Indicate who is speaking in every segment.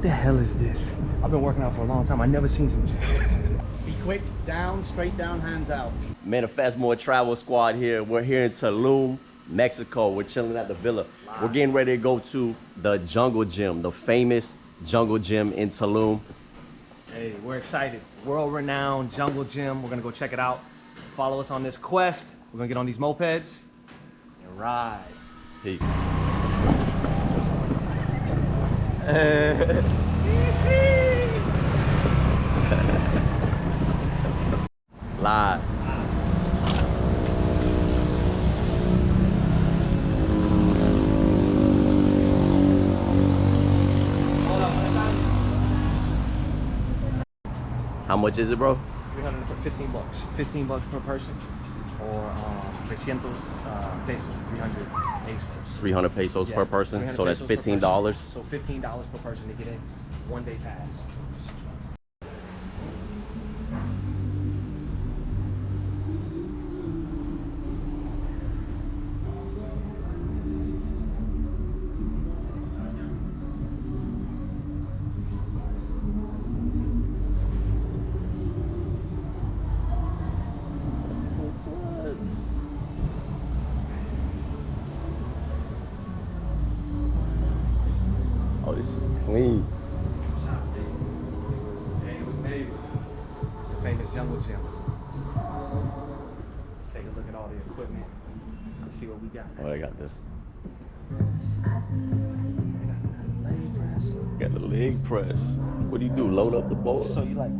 Speaker 1: the hell is this? I've been working out for a long time. I never seen some gym.
Speaker 2: Be quick, down, straight down, hands out.
Speaker 3: Manifest More Travel Squad here. We're here in Tulum, Mexico. We're chilling at the villa. We're getting ready to go to the Jungle Gym, the famous Jungle Gym in Tulum.
Speaker 1: Hey, we're excited. World-renowned Jungle Gym. We're gonna go check it out. Follow us on this quest. We're gonna get on these mopeds and ride.
Speaker 3: Peace. Live. How much is it, bro?
Speaker 1: 15 bucks. 15 bucks per person, or 300 pesos, 300 pesos.
Speaker 3: 300 pesos per person, so that's $15.
Speaker 1: So $15 per person to get in, 1 day pass.
Speaker 3: Oh, this is clean.
Speaker 1: It's the famous Jungle Gym. Let's take a look at all the equipment and see what we got.
Speaker 3: Oh, I got this. Got the leg press. What do you do? Load up the board?
Speaker 1: So you like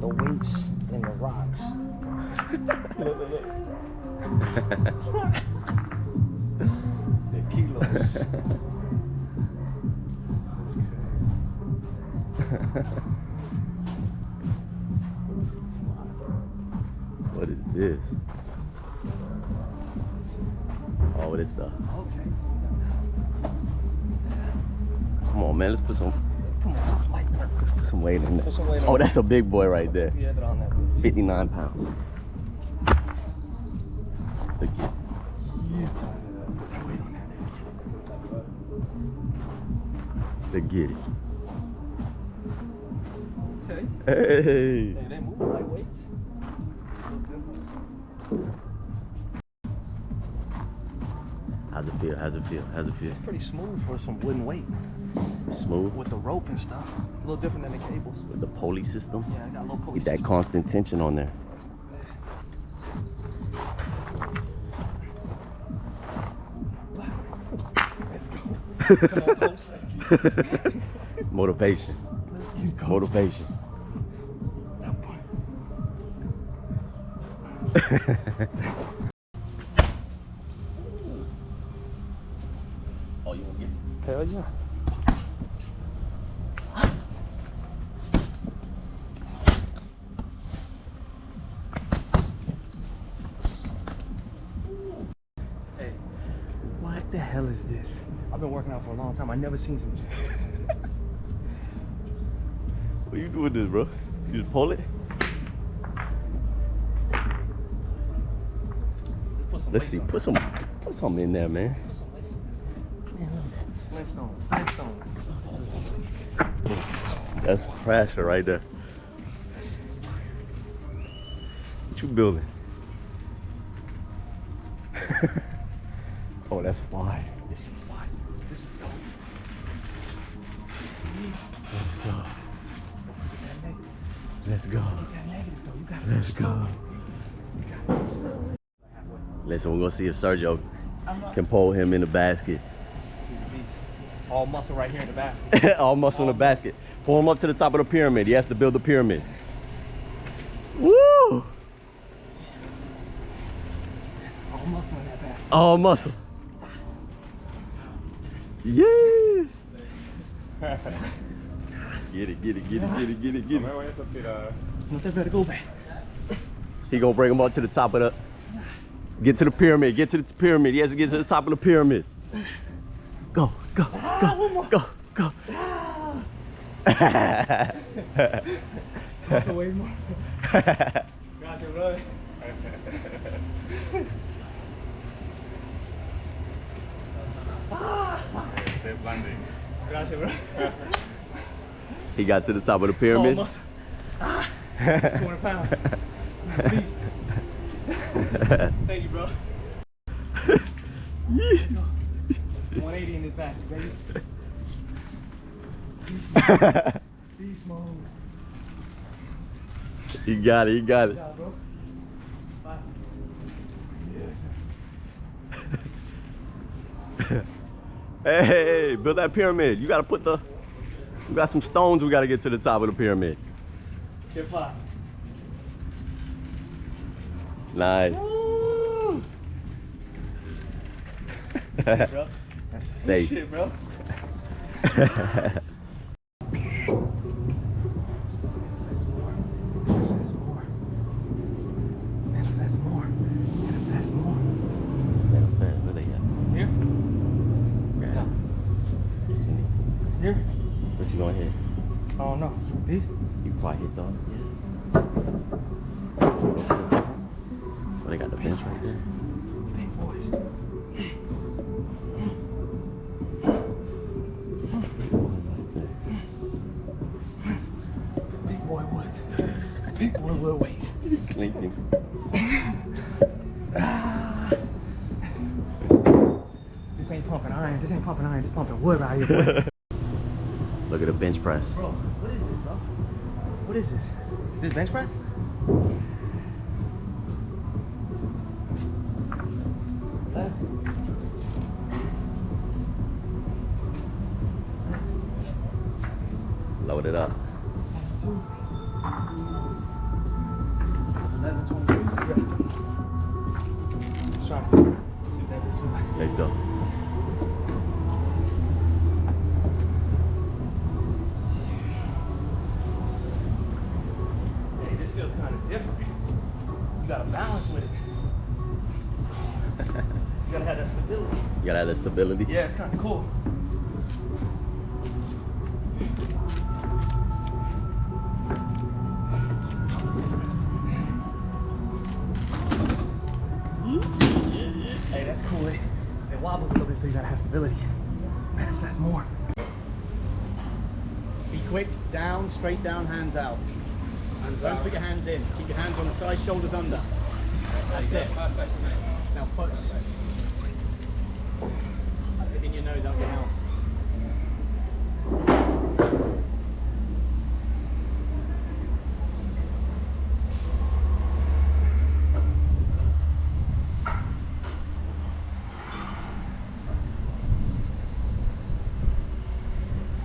Speaker 1: the weights and the rocks. Look, look, look. The kilos.
Speaker 3: What is this? Oh, this stuff.
Speaker 1: Okay.
Speaker 3: Come on, man. Let's put some.
Speaker 1: Come on, just light work.
Speaker 3: Put some weight in there.
Speaker 1: Put some weight on
Speaker 3: Oh,
Speaker 1: it.
Speaker 3: that's a big boy right there.
Speaker 1: Yeah, but on that.
Speaker 3: 59 pounds. Look at it. Look at it.
Speaker 1: Okay.
Speaker 3: Hey.
Speaker 1: Hey, they move like weights.
Speaker 3: How's it feel? How's it feel? How's it feel?
Speaker 1: It's pretty smooth for some wooden weight.
Speaker 3: Smooth
Speaker 1: With the rope and stuff. A little different than the cables.
Speaker 3: with the pulley system.
Speaker 1: Yeah, I got a little pulley
Speaker 3: Get that
Speaker 1: system.
Speaker 3: constant tension on there.
Speaker 1: Let's go. Come on, coach. Let's keep it.
Speaker 3: Motivation.
Speaker 1: Let's keep it going.
Speaker 3: Motivation. Oh, you want to get it?
Speaker 1: Hell yeah. Hey, what the hell is this? I've been working out for a long time. I never seen some gym.
Speaker 3: What you doing this, bro? You just pull it? Let's see. Put some in there, man.
Speaker 1: Flintstones.
Speaker 3: That's pressure right there. What you building? Oh, that's fire.
Speaker 1: This is fire. This is dope.
Speaker 3: Let's go. Let's go. Listen, we're gonna see if Sergio can pull him in the basket.
Speaker 1: All muscle right here in the basket.
Speaker 3: All muscle in the basket. Pull him up to the top of the pyramid. He has to build the pyramid. Woo!
Speaker 1: All muscle in that basket.
Speaker 3: All muscle. Yeah. Get it.
Speaker 1: No te preocupes.
Speaker 3: He gonna bring him up to the top of the. Get to the pyramid. Get to the pyramid. He has to get to the top of the pyramid. Go.
Speaker 1: Muscle way more. Gotcha, brother.
Speaker 4: safe landing.
Speaker 1: Gracias, bro.
Speaker 3: He got to the top of the pyramid.
Speaker 1: Almost. 200 pounds. Beast. Thank you, bro. 180 in this bastard, baby. Beast mode.
Speaker 3: You got it, you got it.
Speaker 1: Good job, bro. Yes.
Speaker 3: Hey, build that pyramid. You gotta put the, we got some stones we gotta get to the top of the pyramid.
Speaker 1: Get fast.
Speaker 3: Nice.
Speaker 1: Woo! Shit, bro. That's
Speaker 3: Safe.
Speaker 1: shit, bro. Manifest more. Manifest more.
Speaker 3: Where they at?
Speaker 1: Here?
Speaker 3: Yeah.
Speaker 1: No. Here?
Speaker 3: What you gonna hit?
Speaker 1: I don't know. These?
Speaker 3: You probably hit those. Oh, they got the bench right there.
Speaker 1: Big boys. Big boy woods. Big boy will wait.
Speaker 3: Clinking.
Speaker 1: This ain't pumping iron. This ain't pumping iron. This pumping wood right here, boy.
Speaker 3: Look at the bench press.
Speaker 1: Bro, what is this, bro? What is this? Is this bench press?
Speaker 3: Load it up.
Speaker 1: 11, 22. Yeah. Let's try. See what that is.
Speaker 3: There you go.
Speaker 1: Hey, this feels kind of different. You gotta balance with it. You gotta have that stability.
Speaker 3: You gotta have the stability.
Speaker 1: Yeah, it's kind of cool. Hey, that's cool. It wobbles a little bit, so you gotta have stability. Manifest more.
Speaker 2: Be quick, down, straight down, hands out. Don't put your hands in. Keep your hands on the side, shoulders under. That's it.
Speaker 4: Perfect, mate.
Speaker 2: Now focus. That's it, in your nose, out your mouth.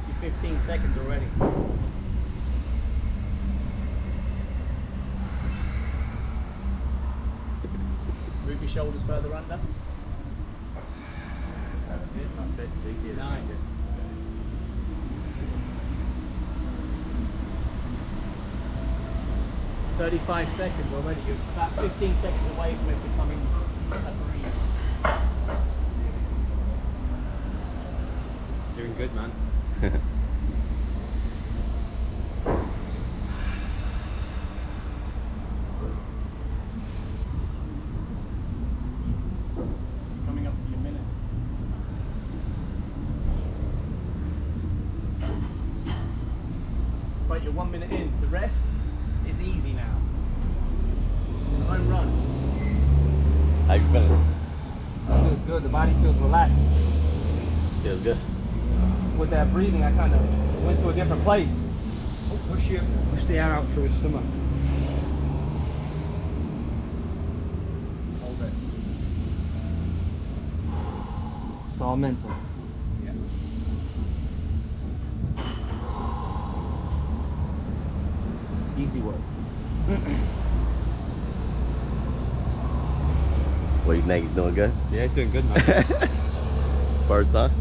Speaker 2: You're 15 seconds already. Move your shoulders further under.
Speaker 1: That's it. That's it. It's easy.
Speaker 2: Nice. 35 seconds already. You're about 15 seconds away from it becoming a breathe.
Speaker 4: Doing good, man.
Speaker 2: Coming up to your minute. Right, you're 1 minute in. The rest is easy now. It's home run.
Speaker 3: How you feeling?
Speaker 1: Feels good. The body feels relaxed.
Speaker 3: Feels good.
Speaker 1: With that breathing, I kind of went to a different place.
Speaker 2: Push the air out through his stomach. Hold it.
Speaker 1: It's all mental.
Speaker 2: Yeah.
Speaker 1: Easy work.
Speaker 3: What do you think? He's doing good?
Speaker 4: Yeah, doing good, man.
Speaker 3: First time?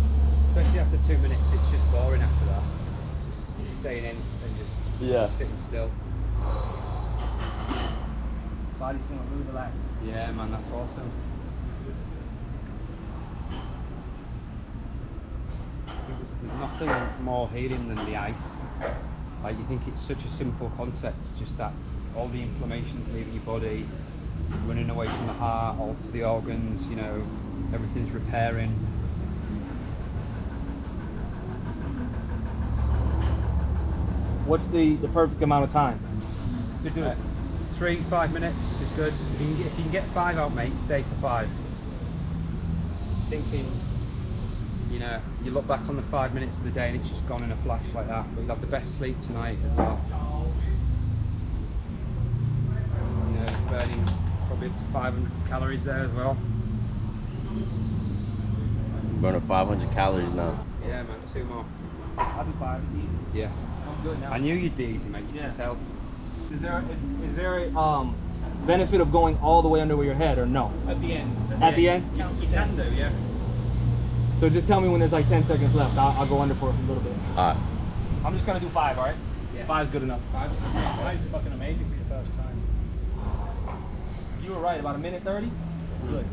Speaker 4: Especially after 2 minutes, it's just boring after that. Just staying in and just sitting still.
Speaker 1: Body's feeling really relaxed.
Speaker 4: Yeah, man, that's awesome. I think there's nothing more healing than the ice. Like, you think it's such a simple concept, just that all the inflammation's leaving your body, running away from the heart, all to the organs, you know, everything's repairing.
Speaker 1: What's the perfect amount of time to do it?
Speaker 4: 3-5 minutes is good. If you can get 5 out, mate, stay for 5. Thinking, you know, you look back on the 5 minutes of the day and it's just gone in a flash like that. But you'll have the best sleep tonight as well. You know, burning probably up to 500 calories there as well.
Speaker 3: Burning 500 calories now.
Speaker 4: Yeah, man, 2 more.
Speaker 1: I'll do 5. It's easy.
Speaker 4: Yeah.
Speaker 1: I'm good now.
Speaker 4: I knew you'd be easy, mate. You
Speaker 1: Yeah.
Speaker 4: can tell.
Speaker 1: Is there a benefit of going all the way under your head or no?
Speaker 2: At the end.
Speaker 1: At the end?
Speaker 2: Count to 10.
Speaker 4: do, yeah.
Speaker 1: So just tell me when there's like 10 seconds left. I'll go under for a little bit.
Speaker 3: All right.
Speaker 1: I'm just gonna do 5, all right?
Speaker 2: Yeah.
Speaker 1: 5's good enough.
Speaker 2: Five's fucking amazing for your first time.
Speaker 1: You were right, about a minute 30? Good.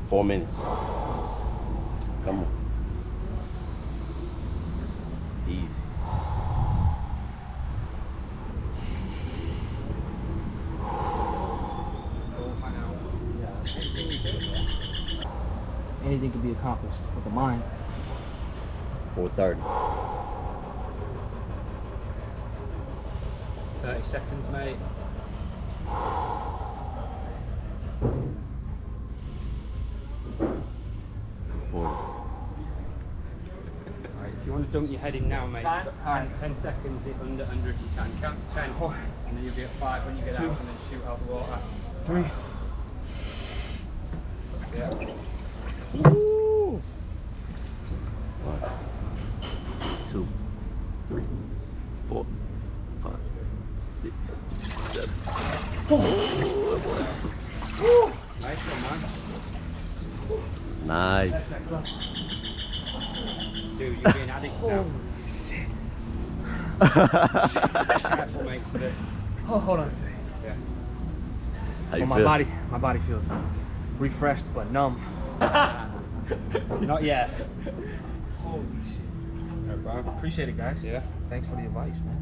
Speaker 3: Four minutes. Come on. Easy.
Speaker 1: Anything can be accomplished with the mind.
Speaker 3: 4:30.
Speaker 4: 30 seconds, mate. Right, if you want to dunk your head in now, mate,
Speaker 1: Time?
Speaker 4: you've got 10 seconds under if you can. Count to 10, and then you'll be at 5 when you get
Speaker 1: 2,
Speaker 4: out, and then shoot out the water.
Speaker 1: 3.
Speaker 4: Yeah.
Speaker 3: Woo! 1, 2, 3, 4, 5, 6, 7.
Speaker 4: Nice one, man.
Speaker 3: Nice.
Speaker 4: Dude, you're being addicts now. Careful, mate, so that,
Speaker 1: Oh, hold on a second.
Speaker 4: yeah.
Speaker 3: How you
Speaker 1: Well,
Speaker 3: feel?
Speaker 1: my body feels refreshed but numb.
Speaker 4: Not yet.
Speaker 1: Holy shit.
Speaker 4: Right, bro.
Speaker 1: Appreciate it, guys.
Speaker 4: Yeah.
Speaker 1: Thanks for the advice, man.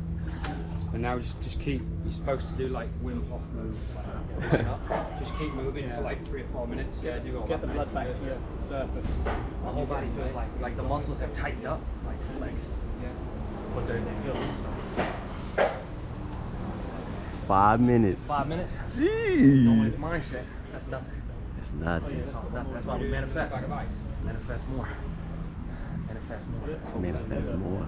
Speaker 4: And now just keep, you're supposed to do like Wim Hof moves, like loosen up. Just keep moving for like 3 or 4 minutes. Yeah, do all
Speaker 2: Get the
Speaker 4: that,
Speaker 2: blood
Speaker 4: mate.
Speaker 2: back to your surface.
Speaker 1: My whole body feels like the muscles have tightened up, like flexed.
Speaker 4: Yeah.
Speaker 1: But they feel it. So.
Speaker 3: 5 minutes.
Speaker 1: 5 minutes?
Speaker 3: Jeez.
Speaker 1: Someone's mindset. That's nothing.
Speaker 3: It's nothing.
Speaker 1: That's nothing. That's why we manifest.
Speaker 4: Bag of ice.
Speaker 1: Manifest more. Manifest more. That's what we
Speaker 3: Manifest more.